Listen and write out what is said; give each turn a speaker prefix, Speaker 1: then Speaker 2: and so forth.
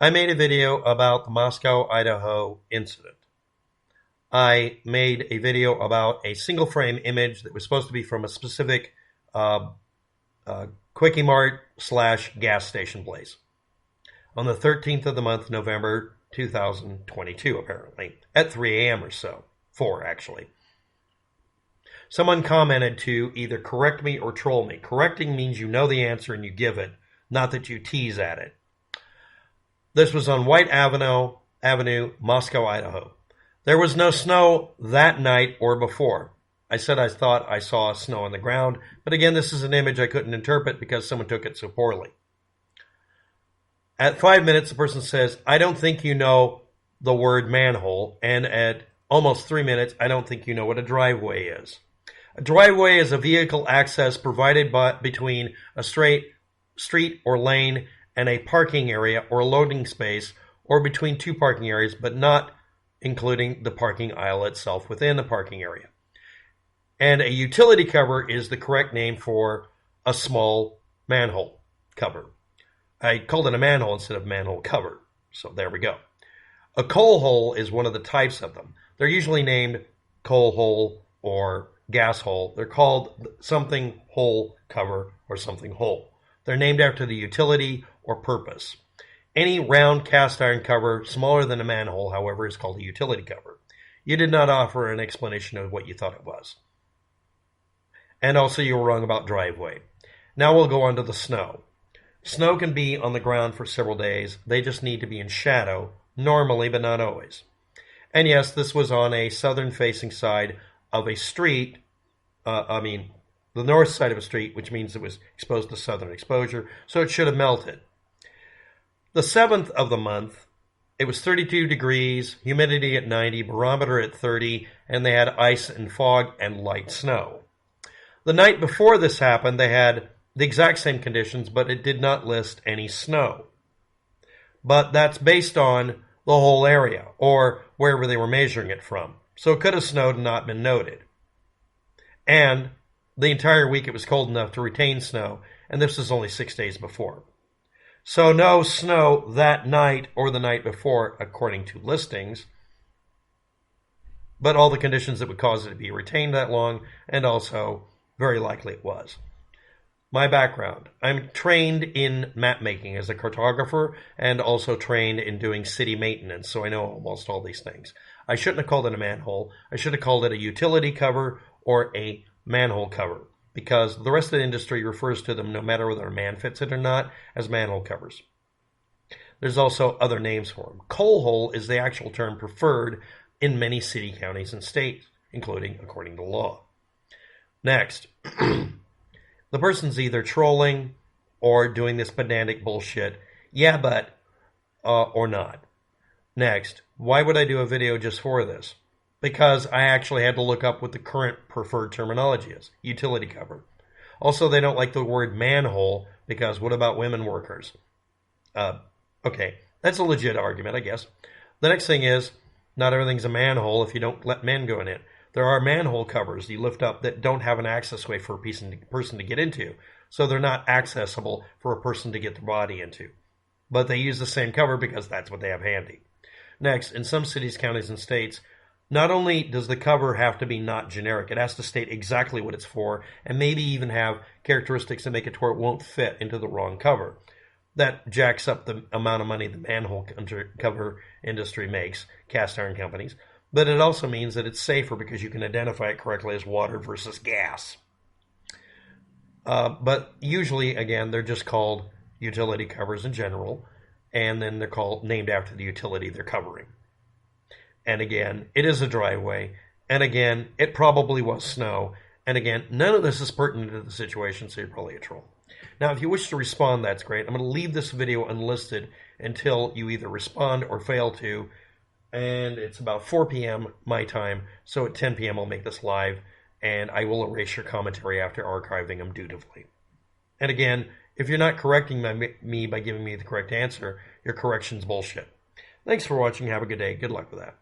Speaker 1: I made a video about the Moscow, Idaho incident. I made a video about a single frame image that was supposed to be from a specific uh, Quickie Mart slash gas station place on the 13th of the month, November 2022, apparently, at 3 a.m. or so. 4, actually. Someone commented to either correct me or troll me. Correcting means you know the answer and you give it, not that you tease at it. This was on White Avenue, Moscow, Idaho. There was no snow that night or before. I said I thought I saw snow on the ground, but again, this is an image I couldn't interpret because someone took it so poorly. At 5 minutes, the person says, I don't think you know the word manhole, and at almost 3 minutes, I don't think you know what a driveway is. A driveway is a vehicle access provided between a straight street or lane and a parking area or loading space, or between two parking areas, but not including the parking aisle itself within the parking area. And a utility cover is the correct name for a small manhole cover. I called it a manhole instead of manhole cover, so there we go. A coal hole is one of the types of them. They're usually named coal hole or gas hole. They're called something hole cover or something hole. They're named after the utility or purpose. Any round cast iron cover smaller than a manhole, however, is called a utility cover. You did not offer an explanation of what you thought it was. And also you were wrong about driveway. Now we'll go on to the snow. Snow can be on the ground for several days. They just need to be in shadow, normally, but not always. And yes, this was on a southern-facing side of a street, the north side of a street, which means it was exposed to southern exposure, so it should have melted. The 7th of the month, it was 32 degrees, humidity at 90, barometer at 30, and they had ice and fog and light snow. The night before this happened, they had the exact same conditions, but it did not list any snow. But that's based on the whole area, or wherever they were measuring it from. So it could have snowed and not been noted. And the entire week it was cold enough to retain snow, and this was only 6 days before. So no snow that night or the night before, according to listings, but all the conditions that would cause it to be retained that long, and also very likely it was. My background. I'm trained in map making as a cartographer and also trained in doing city maintenance, so I know almost all these things. I shouldn't have called it a manhole. I should have called it a utility cover or a manhole cover, because the rest of the industry refers to them, no matter whether a man fits it or not, as manhole covers. There's also other names for them. Coal hole is the actual term preferred in many city, counties, and states, including according to law. Next, the person's either trolling or doing this pedantic bullshit, yeah, but, or not. Next, why would I do a video just for this? Because I actually had to look up what the current preferred terminology is, utility cover. Also, they don't like the word manhole, because what about women workers? Okay, that's a legit argument, I guess. The next thing is, not everything's a manhole if you don't let men go in it. There are manhole covers you lift up that don't have an access way for a person to get into, so they're not accessible for a person to get their body into. But they use the same cover because that's what they have handy. Next, in some cities, counties, and states, not only does the cover have to be not generic, it has to state exactly what it's for, and maybe even have characteristics that make it to where it won't fit into the wrong cover. That jacks up the amount of money the manhole cover industry makes, cast iron companies. But it also means that it's safer because you can identify it correctly as water versus gas. But usually, again, they're just called utility covers in general, and then they're named after the utility they're covering. And again, it is a driveway. And again, it probably was snow. And again, none of this is pertinent to the situation, so you're probably a troll. Now, if you wish to respond, that's great. I'm going to leave this video unlisted until you either respond or fail to. And it's about 4 p.m. my time, so at 10 p.m. I'll make this live, and I will erase your commentary after archiving them dutifully. And again, if you're not correcting me by giving me the correct answer, your correction's bullshit. Thanks for watching. Have a good day. Good luck with that.